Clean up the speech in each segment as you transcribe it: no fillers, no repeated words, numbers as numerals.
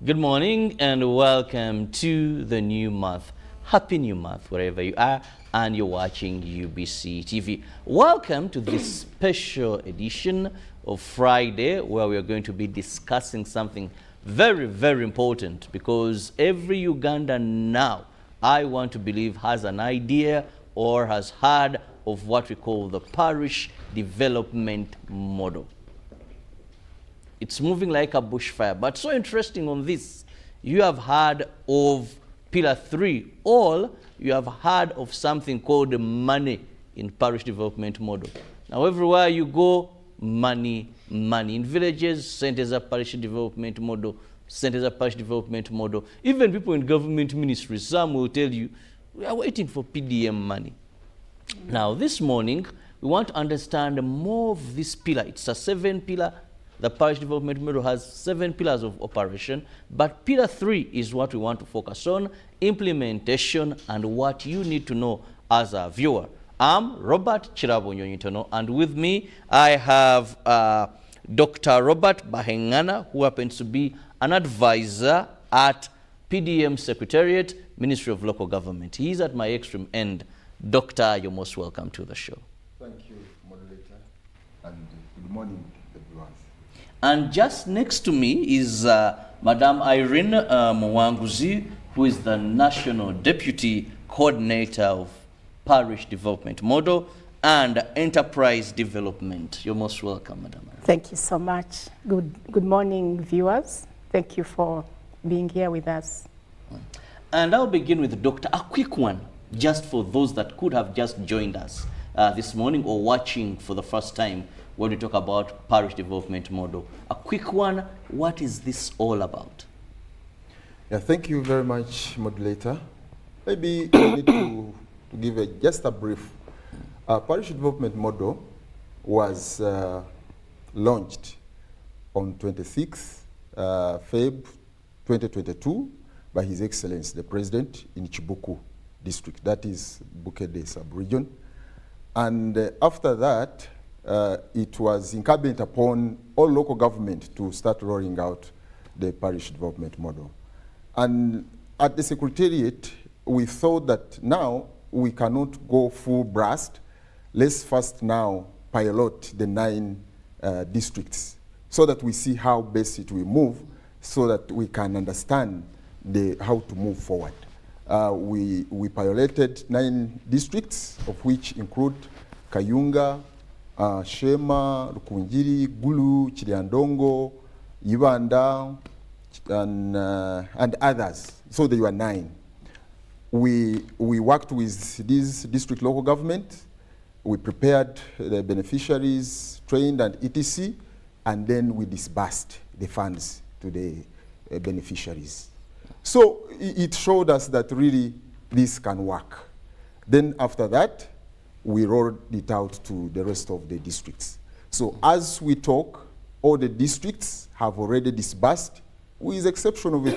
Good morning and welcome to the new month. Happy new month wherever you are and you're watching UBC TV. Welcome to this special edition of Friday where we are going to be discussing something very, very important because every Ugandan now, I want to believe, has an idea or has heard of what we call the parish development model. It's moving like a bushfire. But so interesting on this, you have heard of Pillar 3, or you have heard of something called money in parish development model. Now everywhere you go, money, money. In villages, centers of parish development model, centers of parish development model. Even people in government ministries, some will tell you, we are waiting for PDM money. Now this morning, we want to understand more of this pillar. It's a 7-pillar. The parish development model has 7 pillars of operation, but pillar 3 is what we want to focus on, implementation and what you need to know as a viewer. I'm Robert Chirabo Nyonyitono, and with me I have Dr. Robert Bahengana, who happens to be an advisor at PDM Secretariat, Ministry of Local Government. He's at my extreme end. Doctor, you're most welcome to the show. Thank you, moderator, and good morning, everyone. And just next to me is Madam Irene Mwanguzi, who is the National Deputy Coordinator of Parish Development Model and Enterprise Development. You're most welcome, Madam Irene. Thank you so much. Good morning, viewers. Thank you for being here with us. And I'll begin with the doctor. A quick one, just for those that could have just joined us this morning or watching for the first time when we talk about parish development model. A quick one, what is this all about? Yeah, thank you very much, moderator. Maybe I need to give just a brief. Parish development model was launched on 26th Feb 2022 by His Excellency the President in Chibuku district, that is Bukede sub-region. And after that, it was incumbent upon all local government to start rolling out the parish development model. And at the Secretariat, we thought that now we cannot go full blast. Let's first now pilot the 9 districts so that we see how best it will move so that we can understand how to move forward. We piloted 9 districts, of which include Kayunga, Shema, Rukunjiri, Gulu, Chiliandongo, Uganda, and others. So there were 9. We worked with these district local government. We prepared the beneficiaries, trained and etc. And then we disbursed the funds to the beneficiaries. So it showed us that really this can work. Then after that, we rolled it out to the rest of the districts. So as we talk, all the districts have already disbursed, with the exception of a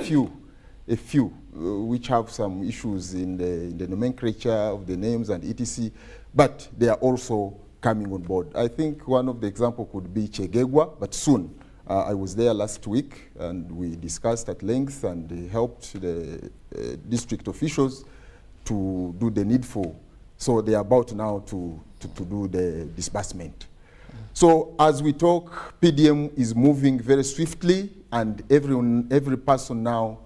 few which have some issues in the nomenclature of the names and etc. But they are also coming on board. I think one of the examples could be Chegegwa, but soon. I was there last week and we discussed at length and helped the district officials to do the needful. So they are about now to do the disbursement. So as we talk, PDM is moving very swiftly, and every person now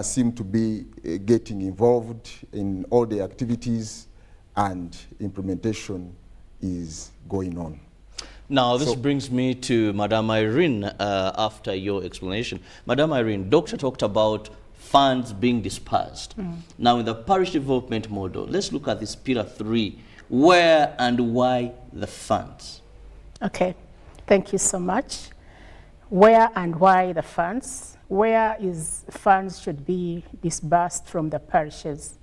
seems to be getting involved in all the activities, and implementation is going on. Now, this brings me to Madam Irene after your explanation. Madam Irene, Doctor talked about funds being dispersed. Now, in the parish development model, let's look at this Pillar 3. Where and why the funds? Okay, thank you so much. Where and why the funds? Where is funds should be disbursed from the parishes?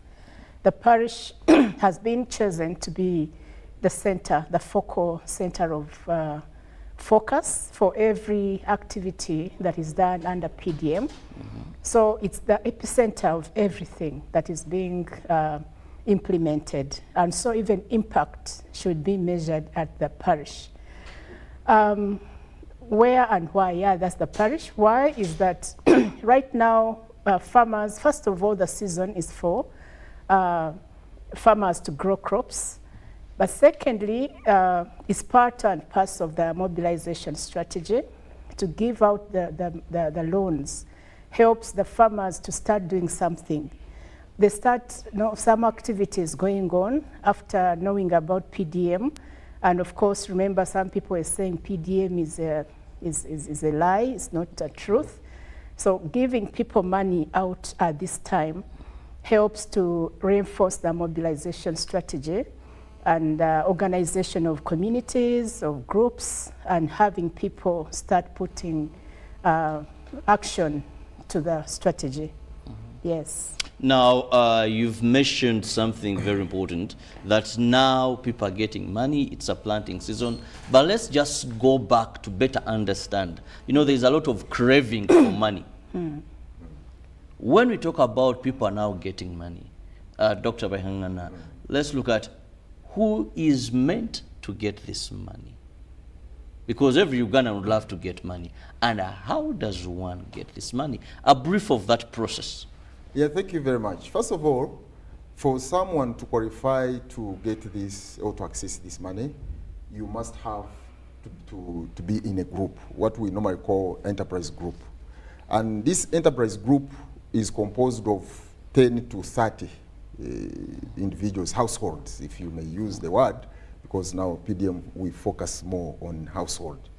The parish has been chosen to be the center, the focal center of focus for every activity that is done under PDM. So it's the epicenter of everything that is being implemented. And so even impact should be measured at the parish. where and why? Yeah, that's the parish. Why is that right now farmers, first of all, the season is for farmers to grow crops. But secondly, it's part and parcel of the mobilization strategy to give out the loans, helps the farmers to start doing something. They start some activities going on after knowing about PDM. And of course, remember, some people are saying PDM is a lie, it's not a truth. So giving people money out at this time helps to reinforce the mobilization strategy and organization of communities, of groups, and having people start putting action to the strategy. Yes. Now, you've mentioned something very important, that now people are getting money, it's a planting season, but let's just go back to better understand. You know, there's a lot of craving for money. When we talk about people are now getting money, Dr. Bahangana, let's look at who is meant to get this money. Because every Ugandan would love to get money. And how does one get this money? A brief of that process. Yeah, thank you very much. First of all, for someone to qualify to get this or to access this money, you must have to be in a group, what we normally call enterprise group. And this enterprise group is composed of 10 to 30 individuals, households, if you may use the word, because now PDM, we focus more on household.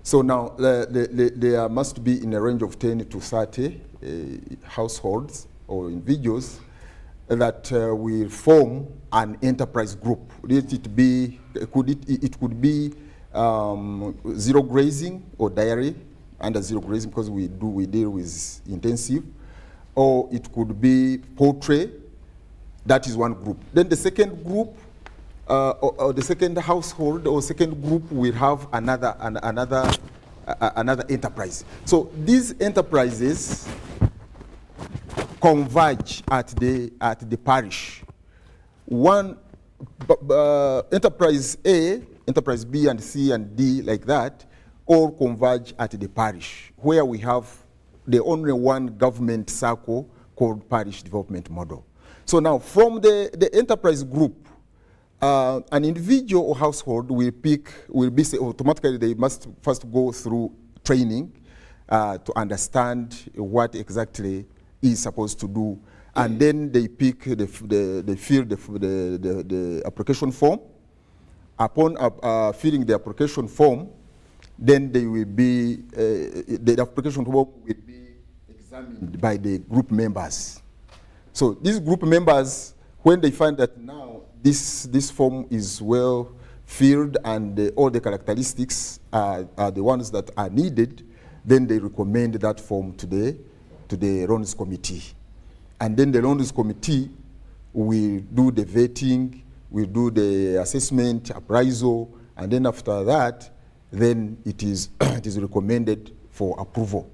So now there must be in a range of 10 to 30 households or individuals that will form an enterprise group. It could be zero grazing or dairy, under zero grazing because we deal with intensive, or it could be poultry. That is one group. Then the second group, or the second household or second group will have another enterprise. So these enterprises converge at the parish. One enterprise A, enterprise B and C and D like that, all converge at the parish, where we have the only one government circle called parish development model. So now from the enterprise group, an individual or household will be automatically, they must first go through training to understand what exactly is supposed to do. And then they pick, they fill the application form. Upon filling the application form, then they will be, the application form will be examined by the group members. So these group members, when they find that now this form is well filled and all the characteristics are the ones that are needed, then they recommend that form to the loans committee. And then the loans committee will do the vetting, will do the assessment, appraisal, and then after that, then it is recommended for approval.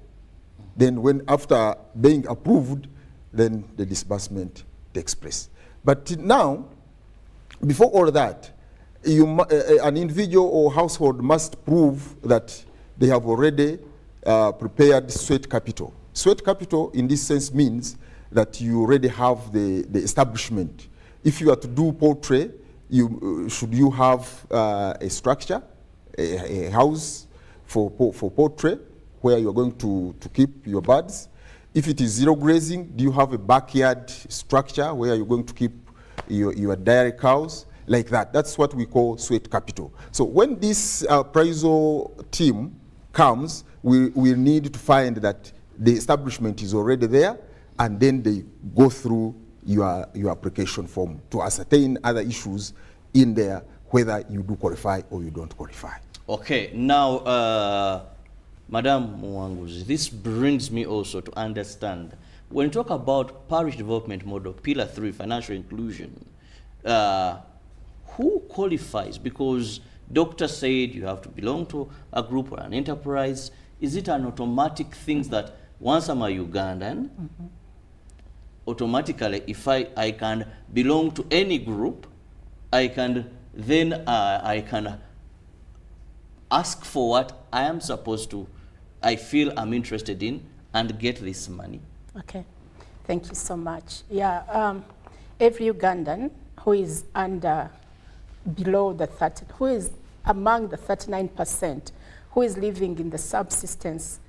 Then after being approved, then the disbursement takes place. But now, before all that, an individual or household must prove that they have already prepared sweat capital. Sweat capital in this sense means that you already have the establishment. If you are to do poultry, should you have a structure, a house for poultry where you're going to keep your birds? If it is zero grazing, do you have a backyard structure where you're going to keep your dairy cows? Like that. That's what we call sweat capital. So when this appraisal team comes, we'll need to find that the establishment is already there, and then they go through your application form to ascertain other issues in there, whether you do qualify or you don't qualify. Okay, now, Madam Mwanguzi, this brings me also to understand, when you talk about parish development model, pillar 3, financial inclusion, who qualifies? Because doctor said you have to belong to a group or an enterprise. Is it an automatic thing that once I'm a Ugandan, automatically, if I can belong to any group, I can ask for what I am supposed to, I feel I'm interested in, and get this money? Okay, thank you so much. Yeah, every Ugandan who is below the 30, who is among the 39%, who is living in the subsistence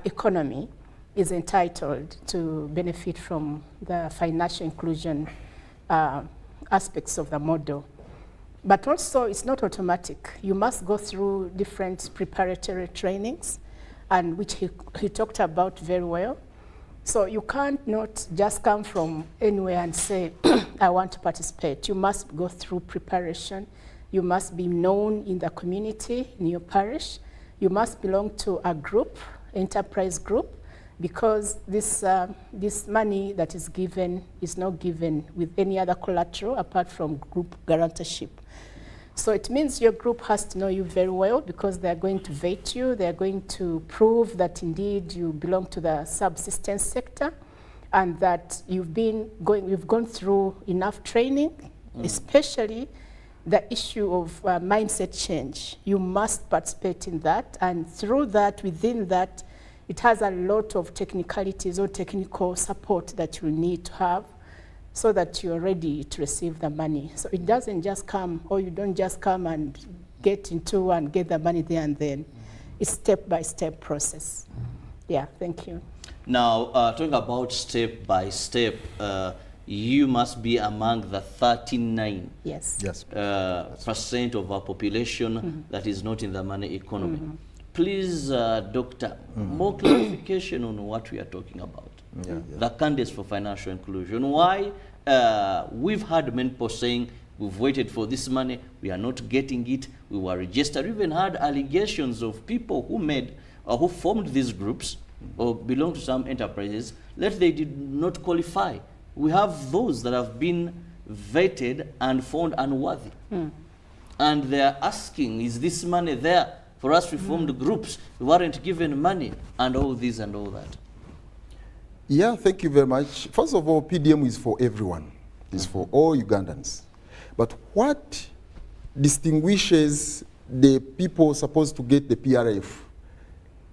economy, is entitled to benefit from the financial inclusion aspects of the model. But also, it's not automatic. You must go through different preparatory trainings, and which he talked about very well. So you can't not just come from anywhere and say, I want to participate. You must go through preparation. You must be known in the community, in your parish. You must belong to a group, enterprise group, because this money that is given is not given with any other collateral apart from group guarantorship. So it means your group has to know you very well, because they're going to vet you, they're going to prove that indeed you belong to the subsistence sector, and that you've gone through enough training, especially the issue of mindset change. You must participate in that, and through that, within that, it has a lot of technicalities or technical support that you need to have, so that you're ready to receive the money. So it doesn't just come, or you don't just come and get into and get the money there and then. It's step-by-step process. Yeah, thank you. Now, talking about step-by-step, you must be among the 39 Yes. Yes. percent of our population that is not in the money economy. Please, Doctor, more clarification on what we are talking about. The candidates for financial inclusion. Why we've had many people saying we've waited for this money, we are not getting it, we were registered. We even had allegations of people who made or who formed these groups or belong to some enterprises that they did not qualify. We have those that have been vetted and found unworthy. And they're asking, is this money there for us to form the groups? We weren't given money, and all this and all that. Yeah, thank you very much. First of all, PDM is for everyone. It's for all Ugandans. But what distinguishes the people supposed to get the PRF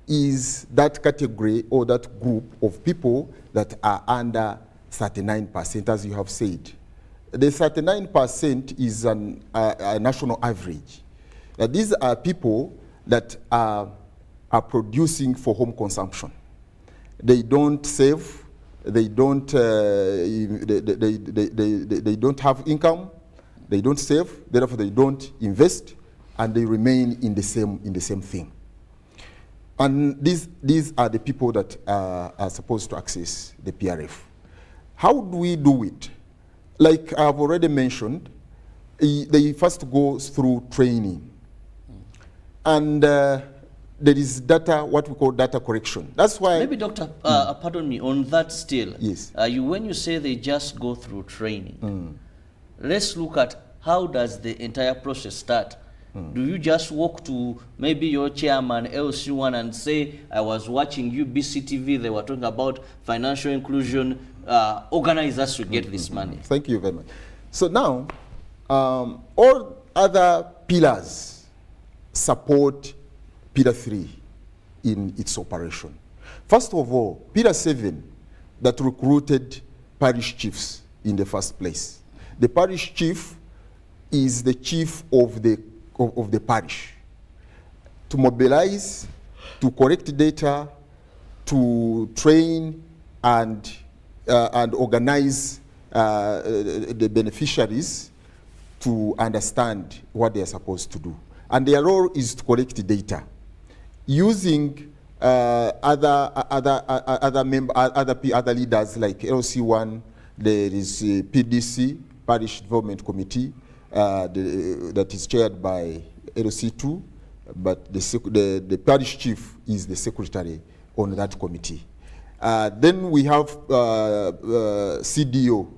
is that category or that group of people that are under 39%, as you have said. The 39% is a national average. Now, these are people that are producing for home consumption. They don't save, they don't have income, they don't save, therefore they don't invest, and they remain in the same thing. And these are the people that are supposed to access the PRF. How do we do it? Like I've already mentioned, they first go through training. And there is data, what we call data correction. That's why... Maybe, Doctor, pardon me, on that still. Yes. When you say they just go through training, let's look at how does the entire process start. Do you just walk to maybe your chairman, LC1, and say, I was watching UBC TV, they were talking about financial inclusion, organize us to get this money? Thank you very much. So now, all other pillars support Pillar 3 in its operation. First of all, Pillar 7 that recruited parish chiefs in the first place. The parish chief is the chief of the parish to mobilize, to collect data, to train and organize the beneficiaries to understand what they are supposed to do. And their role is to collect data using other leaders like LC1. There is PDC, Parish Development Committee, that is chaired by LC2, but the parish chief is the secretary on that committee. Then we have CDO,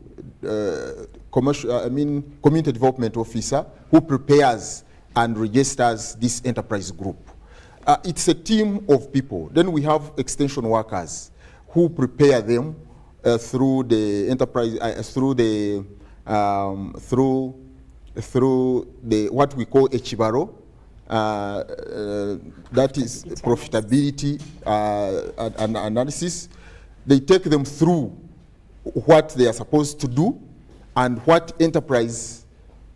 Community Development Officer, who prepares and registers this enterprise group. It's a team of people. Then we have extension workers who prepare them through the enterprise, through the what we call Echibaro, that is profitability analysis. They take them through what they are supposed to do and what enterprise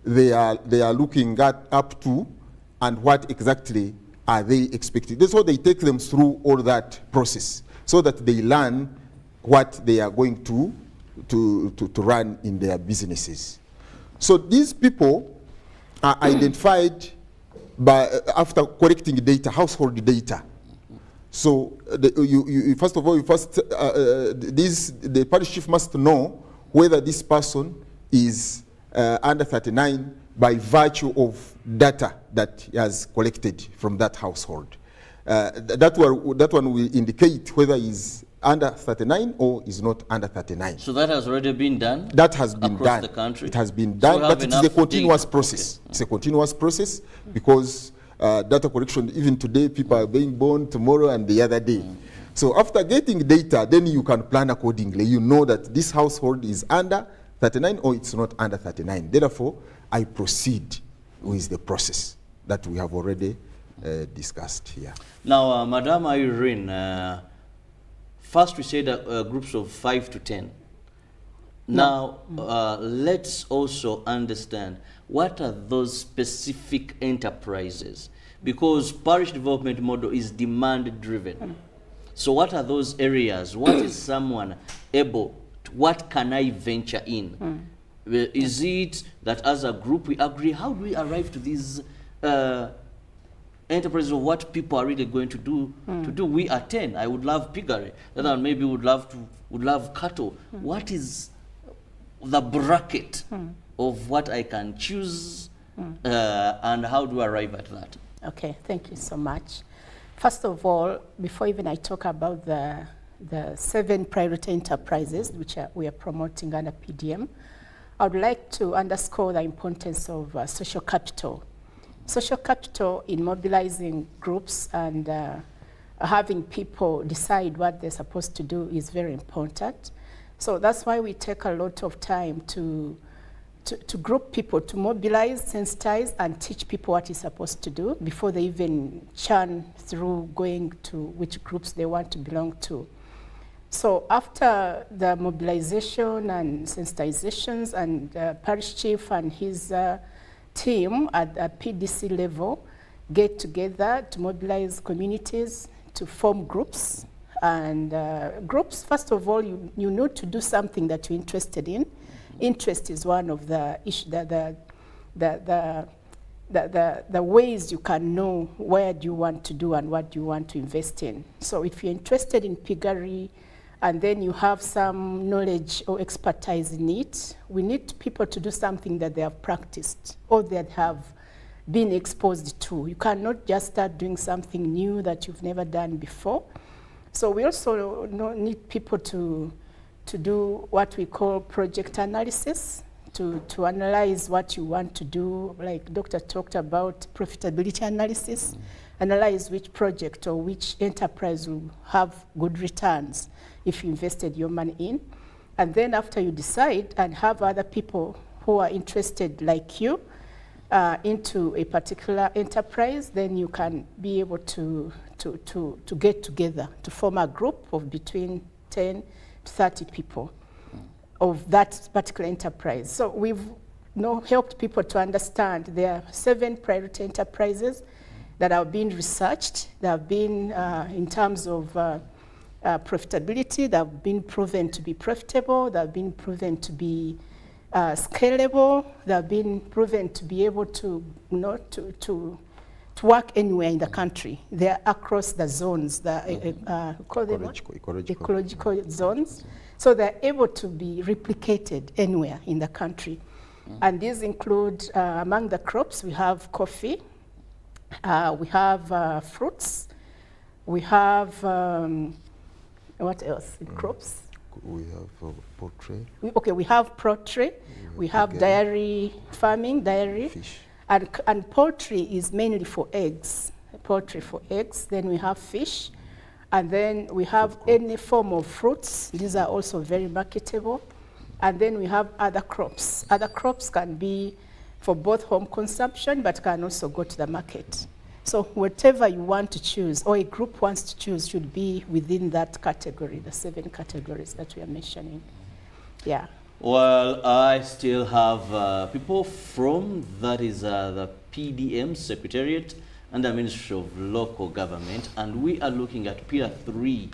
they are looking at up to, and what exactly are they expecting. That's why they take them through all that process so that they learn what they are going to run in their businesses. So these people are identified by, after collecting data, household data. So first of all, the parish chief must know whether this person is under 39 by virtue of data that he has collected from that household. That one will indicate whether he's under 39 or is not under 39. So that has already been done? That has been across done. The country? It has been done, but it is a continuous process. Okay. It's a continuous process because data collection, even today, people are being born tomorrow and the other day. So after getting data, then you can plan accordingly. You know that this household is under 39 or it's not under 39. Therefore, I proceed with the process that we have already discussed here. Now, Madam Irene, first we said groups of 5 to 10. Now, let's also understand what are those specific enterprises, because parish development model is demand driven. So what are those areas? What is someone able to, what can I venture in? Is it that as a group we agree? How do we arrive to these enterprises of what people are really going to do? We are 10. I would love piggery. Then maybe would love cattle. What is the bracket of what I can choose, and how do I arrive at that? Okay, thank you so much. First of all, before even I talk about the 7 priority enterprises which we are promoting under PDM, I would like to underscore the importance of social capital. Social capital in mobilizing groups and having people decide what they're supposed to do is very important. So that's why we take a lot of time to group people, to mobilize, sensitize, and teach people what is supposed to do before they even churn through going to which groups they want to belong to. So after the mobilization and sensitizations, and parish chief and his team at the PDC level get together to mobilize communities, to form groups. And groups, first of all, you need to do something that you're interested in. Interest is one of the the ways you can know where do you want to do and what do you want to invest in. So if you're interested in piggery and then you have some knowledge or expertise in it, we need people to do something that they have practiced or that have been exposed to. You cannot just start doing something new that you've never done before. So we also need people to do what we call project analysis, to analyze what you want to do, like Doctor talked about profitability analysis, analyze which project or which enterprise will have good returns if you invested your money in. And then after you decide and have other people who are interested like you into a particular enterprise, then you can be able to get together to form a group of between 10 to 30 people of that particular enterprise. So we've helped people to understand there are 7 priority enterprises that are being researched, that have been in terms of profitability, that have been proven to be profitable, that have been proven to be scalable, that have been proven to be able to work anywhere in the country. They're across the zones, the ecological zones. So they're able to be replicated anywhere in the country. And these include, among the crops, we have coffee, we have fruits, we have, what else in crops? We have poultry. We have poultry, we have dairy farming, dairy. Fish. And poultry is mainly for eggs, poultry for eggs. Then we have fish. And then we have any form of fruits. These are also very marketable. And then we have other crops. Other crops can be for both home consumption, but can also go to the market. So whatever you want to choose, or a group wants to choose, should be within that category, the 7 categories that we are mentioning. Yeah. Well, I still have people from, that is the PDM Secretariat and the Ministry of Local Government, and we are looking at Pillar 3,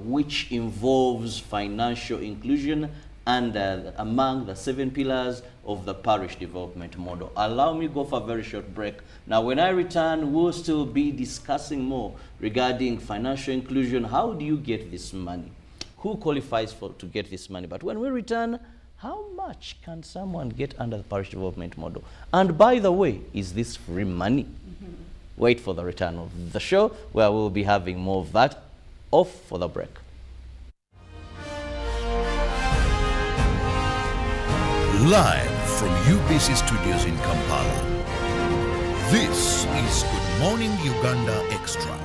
which involves financial inclusion and among the 7 pillars of the parish development model. Allow me to go for a very short break. Now, when I return, we'll still be discussing more regarding financial inclusion. How do you get this money? Who qualifies to get this money? But when we return, how much can someone get under the parish development model? And by the way, is this free money? Wait for the return of the show, where we'll be having more of that. Off for the break. Live from UBC Studios in Kampala, this is Good Morning Uganda Extra.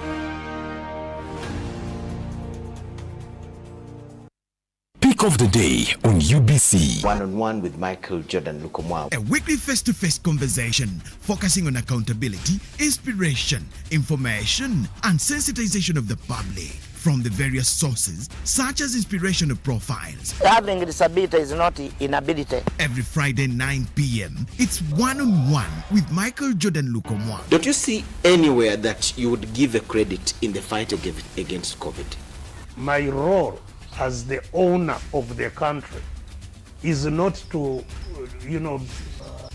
Pick of the day on UBC. One-on-one with Michael Jordan Lukomwa. A weekly face-to-face conversation focusing on accountability, inspiration, information, and sensitization of the public from the various sources, such as inspirational profiles. Having a disability is not inability. Every Friday 9 p.m., it's one-on-one with Michael Jordan Lukomwa. Don't you see anywhere that you would give a credit in the fight against COVID? My role as the owner of the country is not to,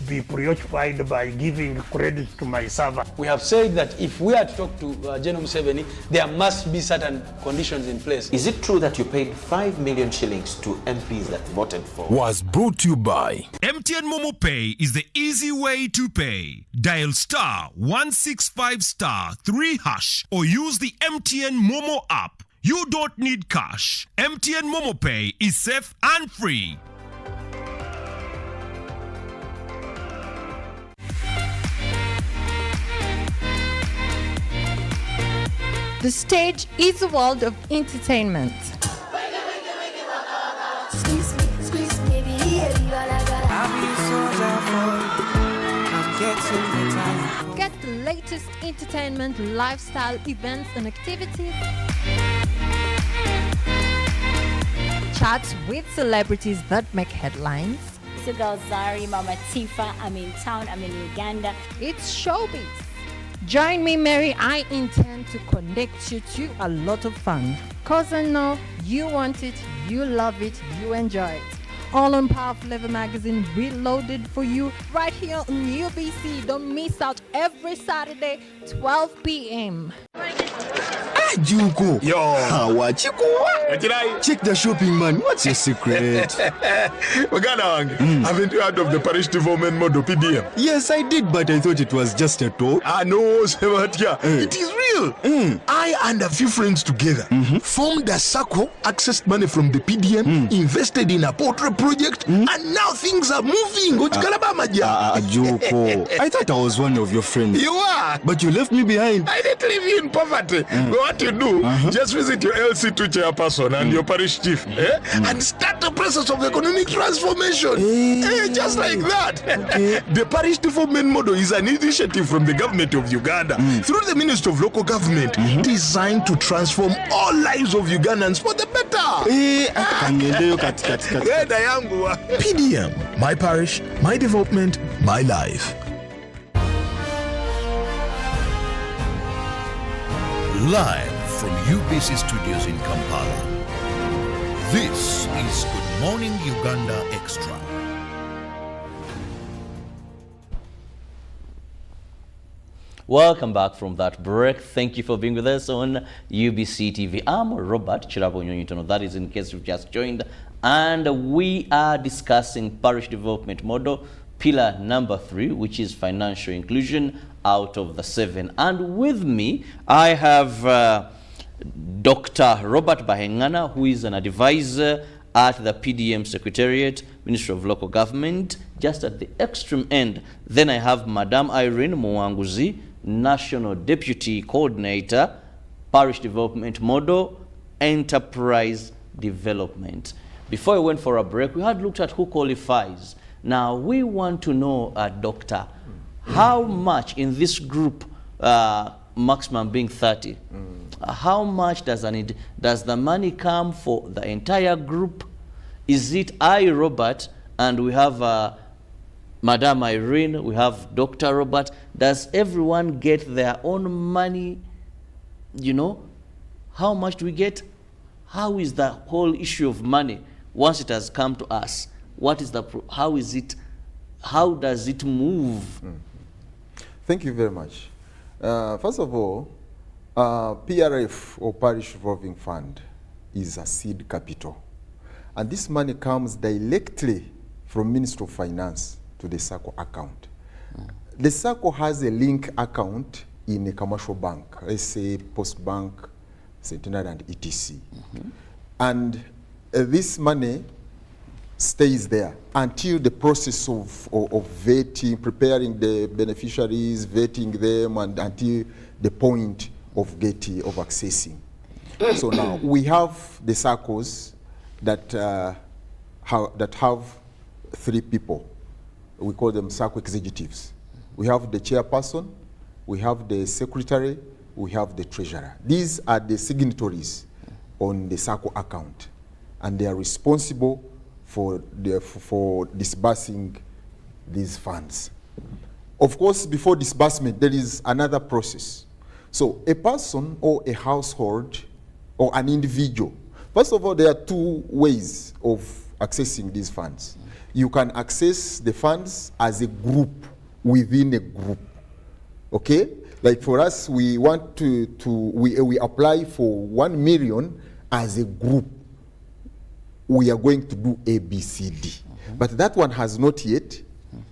be preoccupied by giving credit to my servant. We have said that if we are to talk to General Museveni, there must be certain conditions in place. Is it true that you paid 5 million shillings to MPs that voted for? Was brought to you by MTN Momo Pay is the easy way to pay. Dial *165*3# or use the MTN Momo app. You don't need cash. MTN Momo Pay is safe and free. The stage is a world of entertainment. Get the latest entertainment, lifestyle, events, and activities. Chats with celebrities that make headlines. It's your girl Zari, Mama Tifa. I'm in town, I'm in Uganda. It's showbiz. Join me, Mary. I intend to connect you to a lot of fun. Cause I know you want it, you love it, you enjoy it. All on Powerful Level Magazine, reloaded for you right here on UBC. Don't miss out every Saturday, 12 p.m. Juko. Yo. Check the shopping, man. What's your secret? Haven't you heard of the parish development model, PDM? Yes, I did, but I thought it was just a talk. No, Sebatia. It is real. I and a few friends together formed a circle, accessed money from the PDM, invested in a portrait project, and now things are moving. Juko. I thought I was one of your friends. You are. But you left me behind. I didn't leave you in poverty. What you do, just visit your LC2 chairperson and your parish chief and start the process of economic transformation. Just like that. The parish development model is an initiative from the government of Uganda through the Ministry of Local Government designed to transform all lives of Ugandans for the better. PDM, my parish, my development, my life. Live from UBC Studios in Kampala, this is Good Morning Uganda Extra. Welcome back from that break. Thank you for being with us on UBC TV. I'm Robert Chirabo. That is in case you've just joined. And we are discussing parish development model, pillar number 3, which is financial inclusion out of the 7. And with me, I have Dr. Robert Bahengana, who is an advisor at the PDM Secretariat, Ministry of Local Government, just at the extreme end. Then I have Madam Irene Mwanguzi, National Deputy Coordinator, Parish Development Model, Enterprise Development. Before we went for a break, we had looked at who qualifies. Now, we want to know, Doctor, how much in this group maximum being 30. How much does the money come for the entire group? Is it Robert, and we have Madam Irene, we have Dr. Robert? Does everyone get their own money? You know, how much do we get? How is the whole issue of money once it has come to us? What is how is it? How does it move? Thank you very much. First of all, PRF, or Parish Revolving Fund, is a seed capital. And this money comes directly from Ministry of Finance to the SACCO account. The SACCO has a link account in a commercial bank, let's say Post Bank, Centenary, and etc. And this money stays there until the process of vetting, preparing the beneficiaries, vetting them, and until the point of accessing. So now we have the SACCOs that have 3 people. We call them SACCO executives. We have the chairperson, we have the secretary, we have the treasurer. These are the signatories on the SACCO account, and they are responsible for disbursing these funds. Of course, before disbursement, there is another process. So a person or a household or an individual, first of all, there are 2 ways of accessing these funds. You can access the funds as a group within a group, okay? Like for us, we want we apply for 1 million as a group. We are going to do A, B, C, D. But that one has not yet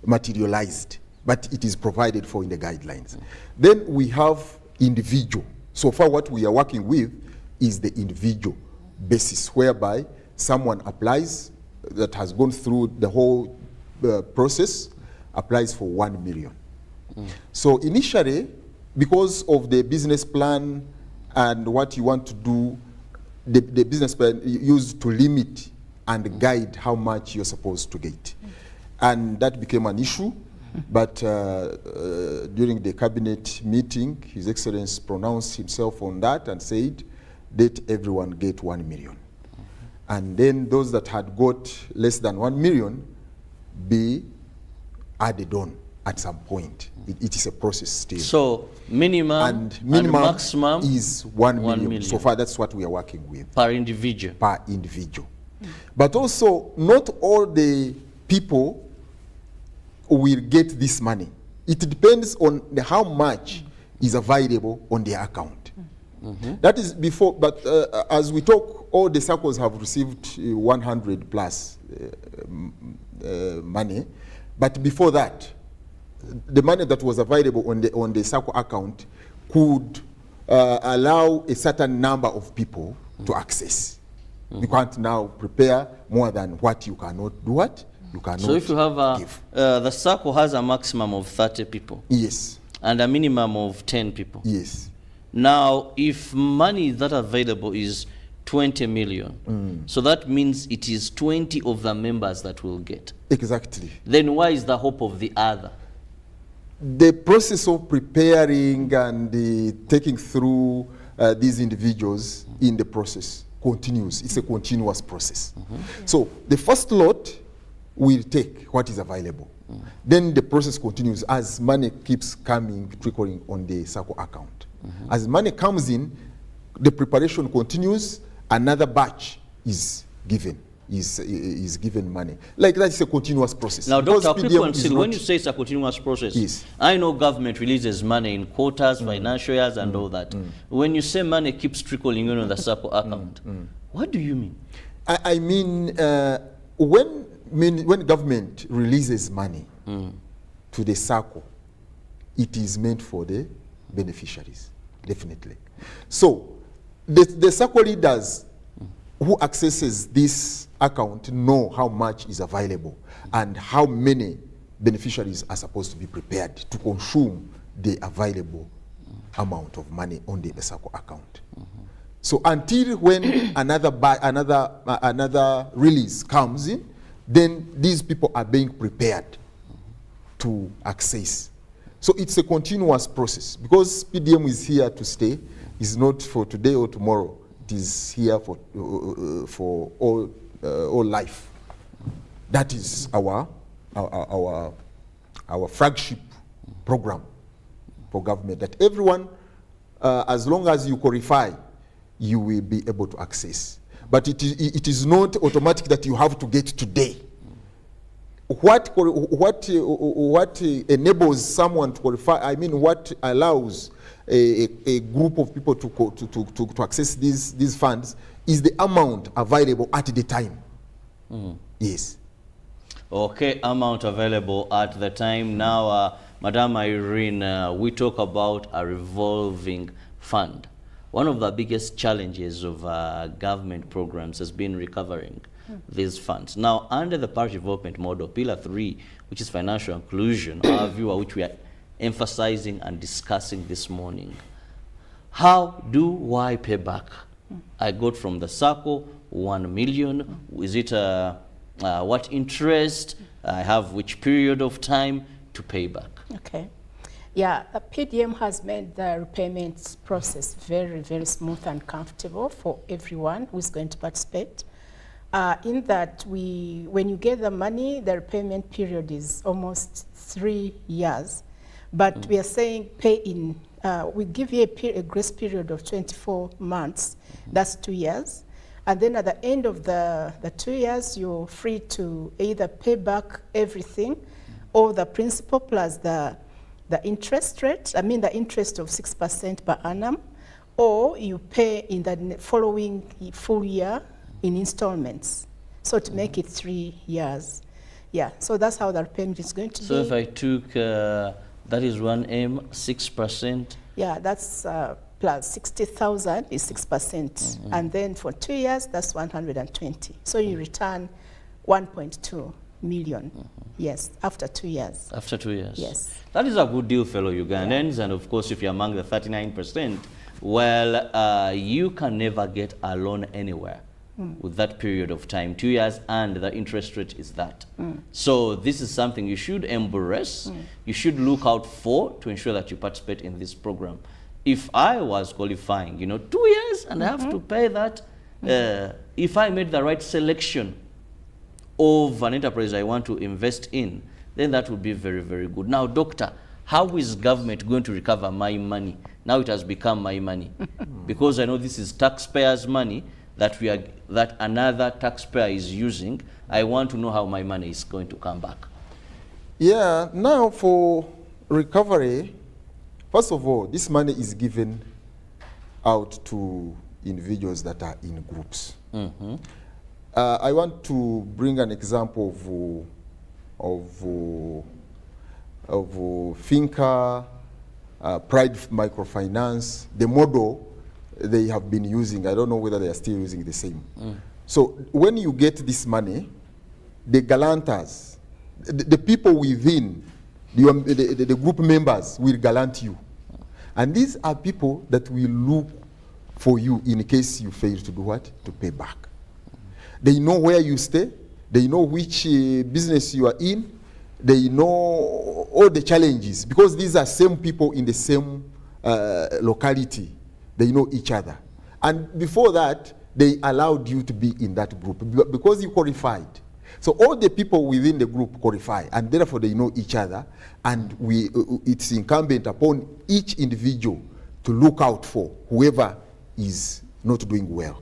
materialized, but it is provided for in the guidelines. Then we have individual. So far what we are working with is the individual basis, whereby someone applies that has gone through the whole process, applies for 1 million. So initially, because of the business plan and what you want to do, the business plan used to limit and guide how much you're supposed to get. And that became an issue, but during the cabinet meeting, His Excellency pronounced himself on that and said, let everyone get 1 million. And then those that had got less than 1 million be added on at some point. It is a process still. So minimum and maximum is 1 million. So far, that's what we are working with. Per individual. Per individual. But also, not all the people will get this money. It depends on how much is available on their account. That is before, but as we talk, all the SACCOs have received 100 plus money. But before that, the money that was available on the SACCO account could allow a certain number of people to access. You can't now prepare more than what you cannot do. What you cannot. So if you have the SACCO has a maximum of 30 people. Yes. And a minimum of 10 people. Yes. Now, if money that available is 20 million, so that means it is 20 of the members that will get. Exactly. Then why is the hope of the other? The process of preparing and taking through these individuals in the process continues. It's a continuous process. So the first lot will take what is available. Then the process continues as money keeps coming, trickling on the SACCO account. As money comes in, the preparation continues, another batch is given. Is given money. Like that is a continuous process. Now, Dr. When you say it's a continuous process, yes. I know government releases money in quotas, financial years, and all that. When you say money keeps trickling in on the SACCO account, what do you mean? I mean, when government releases money to the SACCO, it is meant for the beneficiaries, definitely. So, the SACCO leaders who accesses this account know how much is available and how many beneficiaries are supposed to be prepared to consume the available amount of money on the SACCO account. So until when another release comes in, then these people are being prepared to access. So it's a continuous process because PDM is here to stay. It's not for today or tomorrow. It is here for all life. That is our flagship program for government. That everyone, as long as you qualify, you will be able to access. But it is not automatic that you have to get today. What enables someone to qualify, I mean what allows a group of people to access these funds is the amount available at the time. Yes. Okay, amount available at the time. Now, Madam Irene, we talk about a revolving fund. One of the biggest challenges of government programs has been recovering these funds. Now, under the parish development model, Pillar 3, which is financial inclusion, our view, which we are emphasizing and discussing this morning, how do I pay back? I got from the circle 1 million. Is it what interest I have, which period of time to pay back? Okay. Yeah, PDM has made the repayment process very, very smooth and comfortable for everyone who's going to participate. In that when you get the money, the repayment period is almost 3 years. But we are saying pay in, we give you a grace period of 24 months, that's 2 years. And then at the end of the 2 years, you're free to either pay back everything or the principal plus the interest rate, I mean the interest of 6% per annum, or you pay in the following full year in installments. So to make it 3 years. Yeah, so that's how the repayment is going to be. So if I took, that is 1M, 6%? Yeah, that's plus 60,000 is 6%. And then for 2 years, that's 120. So you return 1.2 million. Yes, after 2 years. After 2 years. Yes. That is a good deal, fellow Ugandans. Yeah. And of course, if you're among the 39%, well, you can never get a loan anywhere with that period of time, 2 years, and the interest rate is that. So this is something you should embrace. You should look out for to ensure that you participate in this program. If I was qualifying, 2 years and I have to pay that, if I made the right selection of an enterprise I want to invest in, then that would be very, very good. Now, doctor, how is government going to recover my money? Now it has become my money. Because I know this is taxpayers' money that another taxpayer is using. I want to know how my money is going to come back. Yeah, now for recovery, first of all, this money is given out to individuals that are in groups. I want to bring an example of Finca, Pride Microfinance, the model they have been using. I don't know whether they are still using the same. So when you get this money, the guarantors, the people within, the group members will guarantee you. And these are people that will look for you in case you fail to do what? To pay back. They know where you stay. They know which business you are in. They know all the challenges because these are same people in the same locality. They know each other. And before that, they allowed you to be in that group because you qualified. So all the people within the group qualify, and therefore they know each other, and it's incumbent upon each individual to look out for whoever is not doing well.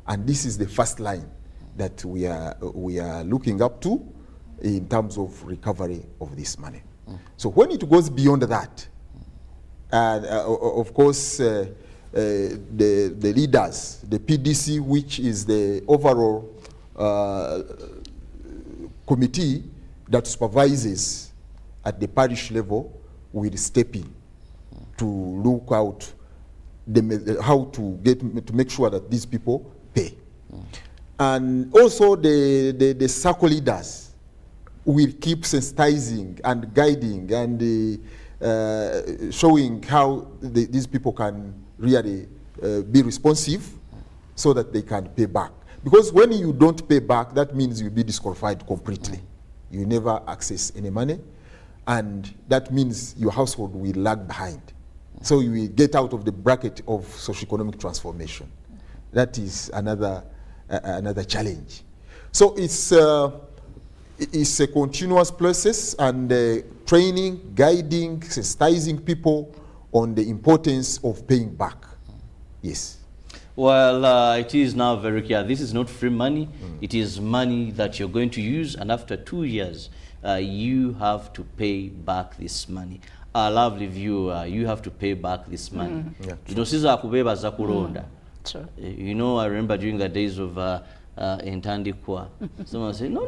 And this is the first line that we are looking up to in terms of recovery of this money. So when it goes beyond that, of course, the leaders, the PDC, which is the overall committee that supervises at the parish level, will step in to look out how to make sure that these people pay. And also the circle leaders will keep sensitizing and guiding and showing how these people can really be responsive so that they can pay back. Because when you don't pay back, that means you'll be disqualified completely. You never access any money. and that means your household will lag behind. So you will get out of the bracket of socioeconomic transformation. That is another challenge. So it's a continuous process, and training, guiding, sensitizing people on the importance of paying back. Yes. Well, it is now very clear. This is not free money. It is money that you're going to use, and after 2 years, you have to pay back this money. Our lovely viewer, you have to pay back this money. You know, you know, I remember during the days of Intandikwa, someone said, no,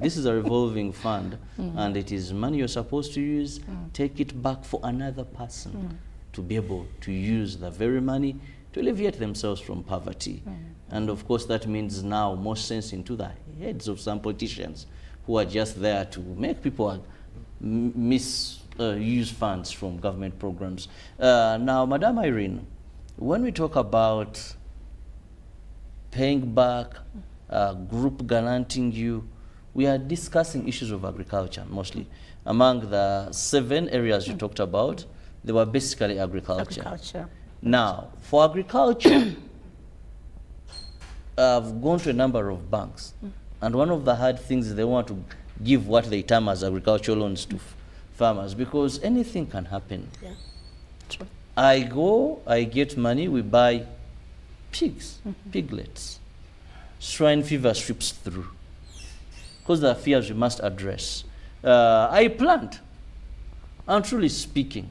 this is a revolving fund, and it is money you're supposed to use. Take it back for another person to be able to use the very money to alleviate themselves from poverty. And of course, that means now more sense into the heads of some politicians who are just there to make people misuse funds from government programs. Now, Madam Irene, when we talk about paying back, group guaranteeing you, we are discussing issues of agriculture mostly. Among the 7 areas you talked about, they were basically agriculture. Now, for agriculture, I've gone to a number of banks, and one of the hard things is they want to give what they term as agricultural loans to farmers, because anything can happen. Yeah. True. I go, I get money, we buy pigs, piglets. Swine fever sweeps through, because there are fears we must address. I plant, and truly speaking,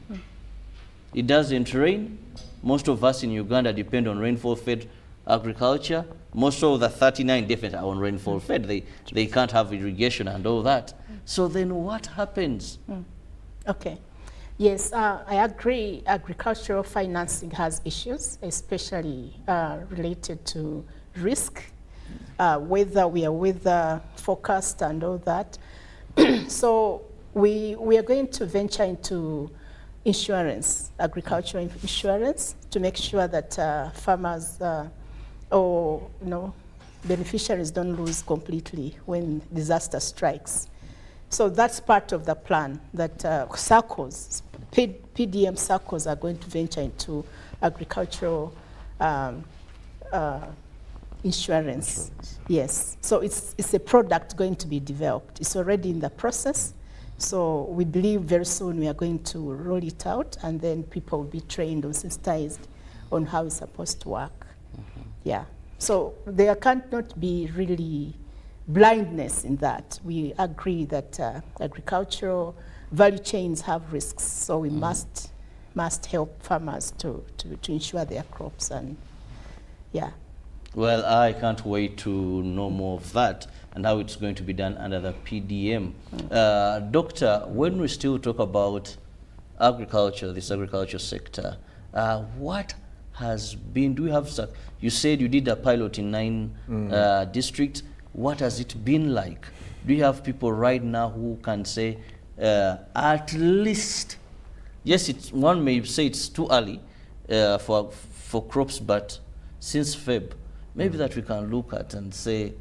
it doesn't rain. Most of us in Uganda depend on rainfall-fed agriculture. Most of the 39 definitely are on rainfall-fed. They can't have irrigation and all that. So then what happens? Okay. Yes, I agree. Agricultural financing has issues, especially related to risk, whether we are weather forecast and all that. So we are going to venture into insurance, agricultural insurance, to make sure that farmers or beneficiaries don't lose completely when disaster strikes. So that's part of the plan, that circles, PDM circles, are going to venture into agricultural insurance. Yes, so it's a product going to be developed. It's already in the process. So we believe very soon we are going to roll it out, and then people will be trained or sensitized on how it's supposed to work. Yeah, so there cannot be really blindness in that. We agree that agricultural value chains have risks, so we must help farmers to ensure their crops, and yeah. Well, I can't wait to know more of that and how it's going to be done under the PDM. Doctor, when we still talk about agriculture, this agriculture sector, what has been, do you have, you said you did a pilot in 9 districts. What has it been like? Do you have people right now who can say, at least, yes, one may say it's too early for crops, but since Feb, maybe that we can look at and say,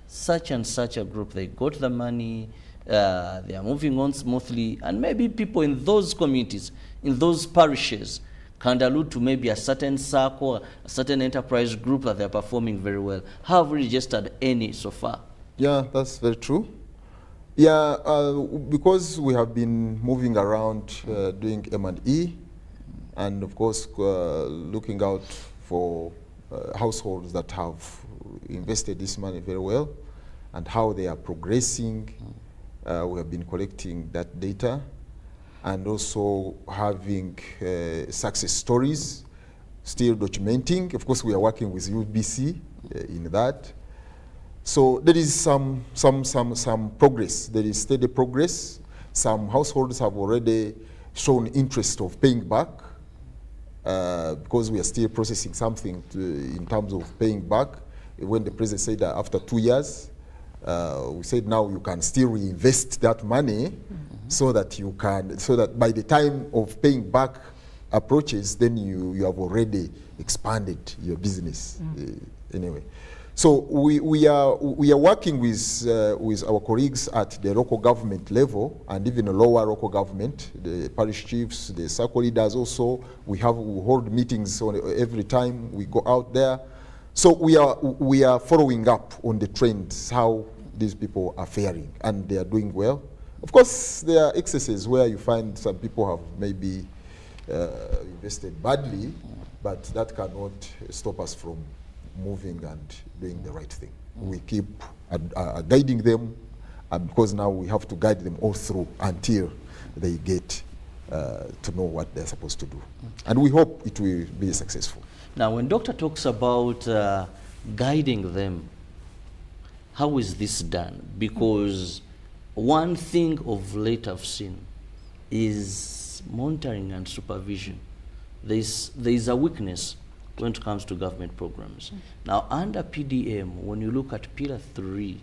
such and such a group, they got the money, they are moving on smoothly, and maybe people in those communities, in those parishes, can allude to maybe a certain circle, a certain enterprise group that they're performing very well. Have we registered any so far? Yeah, that's very true. Yeah, because we have been moving around doing M&E, and of course looking out for households that have invested this money very well and how they are progressing. We have been collecting that data and also having success stories, still documenting. Of course, we are working with UBC in that. So there is some progress. There is steady progress. Some households have already shown interest of paying back because we are still processing something in terms of paying back. When the president said that after 2 years, we said now you can still reinvest that money so that you can, so that by the time of paying back approaches, then you have already expanded your business anyway. So we are working with our colleagues at the local government level and even the lower local government, the parish chiefs, the circle leaders also. We hold meetings every time we go out there. So we are following up on the trends, how these people are faring, and they are doing well. Of course, there are excesses where you find some people have maybe invested badly, but that cannot stop us from moving and doing the right thing. We keep guiding them, because now we have to guide them all through until they get to know what they're supposed to do. And we hope it will be successful. Now, when Doctor talks about guiding them, how is this done? Because one thing of late I've seen is monitoring and supervision. There is a weakness when it comes to government programs. Now, under PDM, when you look at Pillar 3,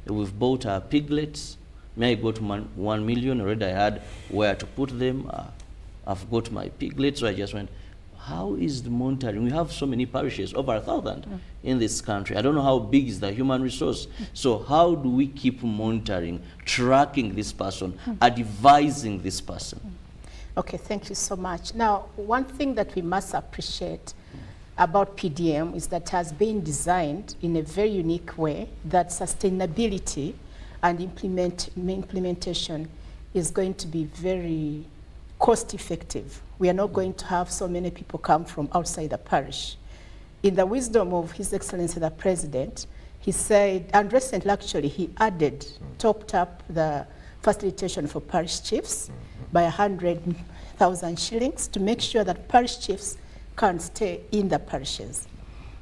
we've bought our piglets. May I go to 1 million? Already I had where to put them. I've got my piglets, so I just went, how is the monitoring? We have so many parishes, over 1,000 in this country. I don't know how big is the human resource. So how do we keep monitoring, tracking this person, advising this person? Okay, thank you so much. Now, one thing that we must appreciate about PDM is that it has been designed in a very unique way that sustainability and implementation is going to be very cost effective. We are not going to have so many people come from outside the parish. In the wisdom of His Excellency the President, he said, and recently actually he added, topped up the facilitation for parish chiefs by 100,000 shillings to make sure that parish chiefs can stay in the parishes.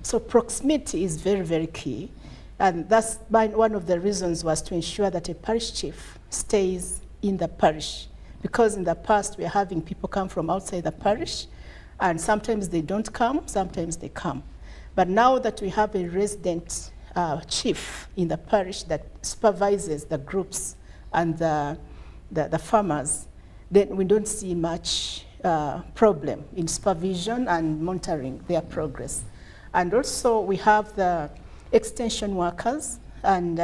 So proximity is very, very key. And that's one of the reasons was to ensure that a parish chief stays in the parish. Because in the past, we are having people come from outside the parish, and sometimes they don't come, sometimes they come. But now that we have a resident chief in the parish that supervises the groups and the farmers, then we don't see much problem in supervision and monitoring their progress. And also we have the extension workers, and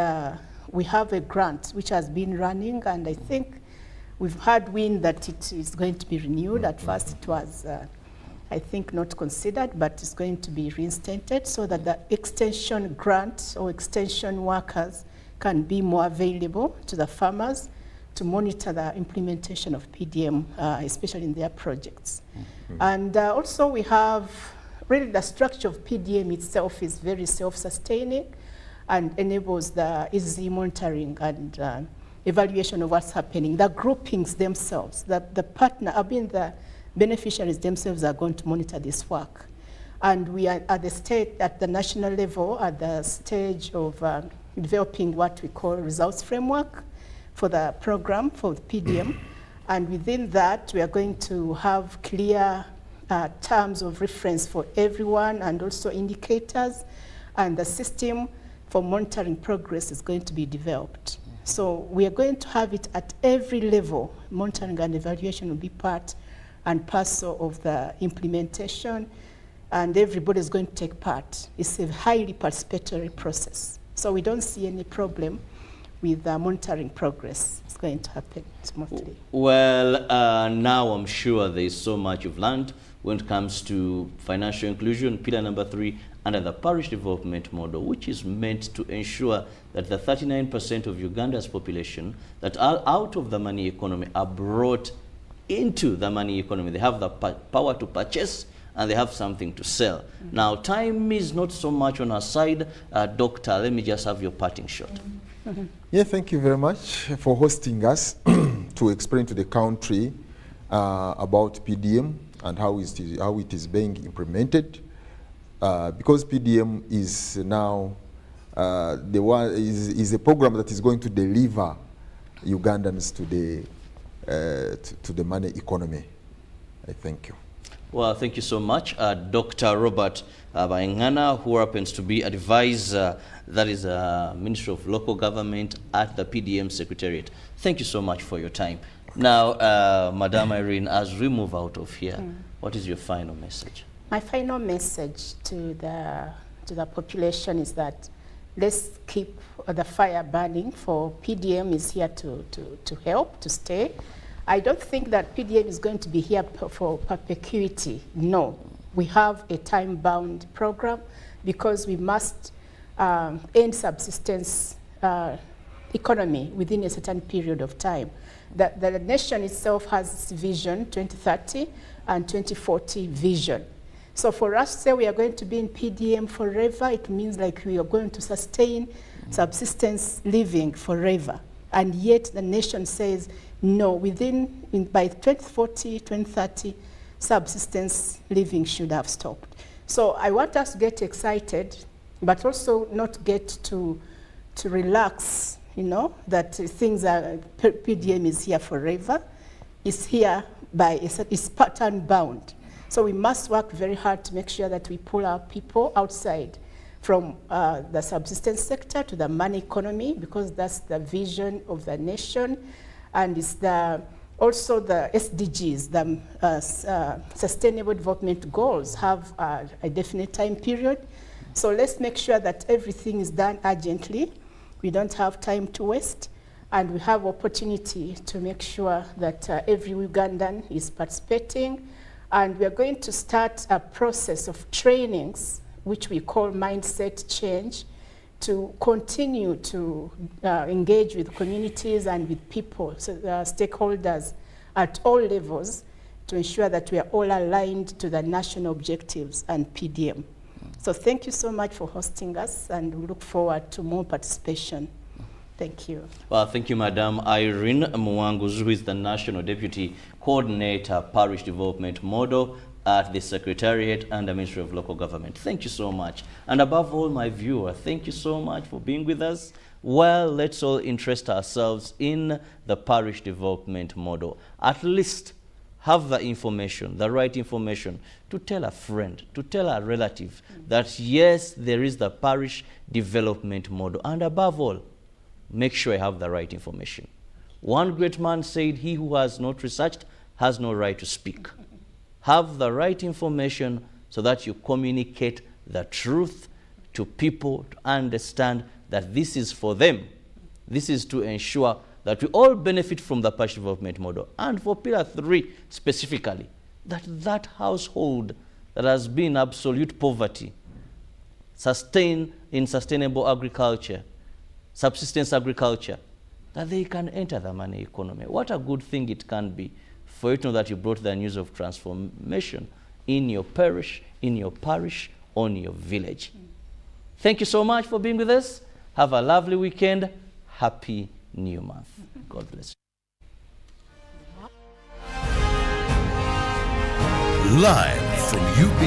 we have a grant which has been running, and I think we've had wind that it is going to be renewed. At first it was, I think, not considered, but it's going to be reinstated so that the extension grant or extension workers can be more available to the farmers to monitor the implementation of PDM, especially in their projects. And also we have, really the structure of PDM itself is very self-sustaining and enables the easy monitoring and evaluation of what's happening. The groupings themselves, the beneficiaries themselves are going to monitor this work. And we are at the national level, at the stage of developing what we call results framework for the program, for the PDM. And within that, we are going to have clear terms of reference for everyone and also indicators. And the system for monitoring progress is going to be developed. So we are going to have it at every level. Monitoring and evaluation will be part and parcel of the implementation, and everybody is going to take part. It's a highly participatory process. So we don't see any problem with monitoring progress. It's going to happen smoothly. Well, now I'm sure there's so much you've learned when it comes to financial inclusion, pillar number 3, under the parish development model, which is meant to ensure that the 39% of Uganda's population that are out of the money economy are brought into the money economy. They have the power to purchase and they have something to sell. Now, time is not so much on our side. Doctor, let me just have your parting shot. Yeah, thank you very much for hosting us to explain to the country about PDM and how it is being implemented. Because PDM is now is a program that is going to deliver Ugandans to the money economy. I thank you. Well, thank you so much, Dr. Robert Baingana, who happens to be advisor, that is Ministry of Local Government at the PDM Secretariat. Thank you so much for your time. Now, Madam Irene, as we move out of here, what is your final message? My final message to the to the population is that let's keep the fire burning. For PDM is here to help, to stay. I don't think that PDM is going to be here for perpetuity. No, we have a time-bound program because we must end subsistence economy within a certain period of time. The nation itself has its vision, 2030 and 2040 vision. So for us to say we are going to be in PDM forever, it means like we are going to sustain subsistence living forever. And yet the nation says, no, by 2040, 2030, subsistence living should have stopped. So I want us to get excited, but also not get to relax, that things are, PDM is here forever. It's here it's pattern bound. So we must work very hard to make sure that we pull our people outside from the subsistence sector to the money economy, because that's the vision of the nation. And it's also the SDGs, the Sustainable Development Goals, have a definite time period. So let's make sure that everything is done urgently. We don't have time to waste, and we have opportunity to make sure that every Ugandan is participating. And we are going to start a process of trainings, which we call mindset change, to continue to engage with communities and with people, so stakeholders at all levels, to ensure that we are all aligned to the national objectives and PDM. So thank you so much for hosting us, and we look forward to more participation. Thank you. Well, thank you, Madam Irene Mwanguzu, who is the National Deputy Coordinator, Parish Development Model at the Secretariat and the Ministry of Local Government. Thank you so much. And above all, my viewer, thank you so much for being with us. Well, let's all interest ourselves in the Parish Development Model. At least have the information, the right information, to tell a friend, to tell a relative that yes, there is the Parish Development Model. And above all, make sure you have the right information. One great man said, he who has not researched has no right to speak. Have the right information so that you communicate the truth to people to understand that this is for them. This is to ensure that we all benefit from the Parish Development Model. And for Pillar 3 specifically, that household that has been absolute poverty, sustained in sustainable agriculture, subsistence agriculture, that they can enter the money economy. What a good thing it can be for you to know that you brought the news of transformation in your parish, on your village. Thank you so much for being with us. Have a lovely weekend. Happy New Month. God bless you. Live from UB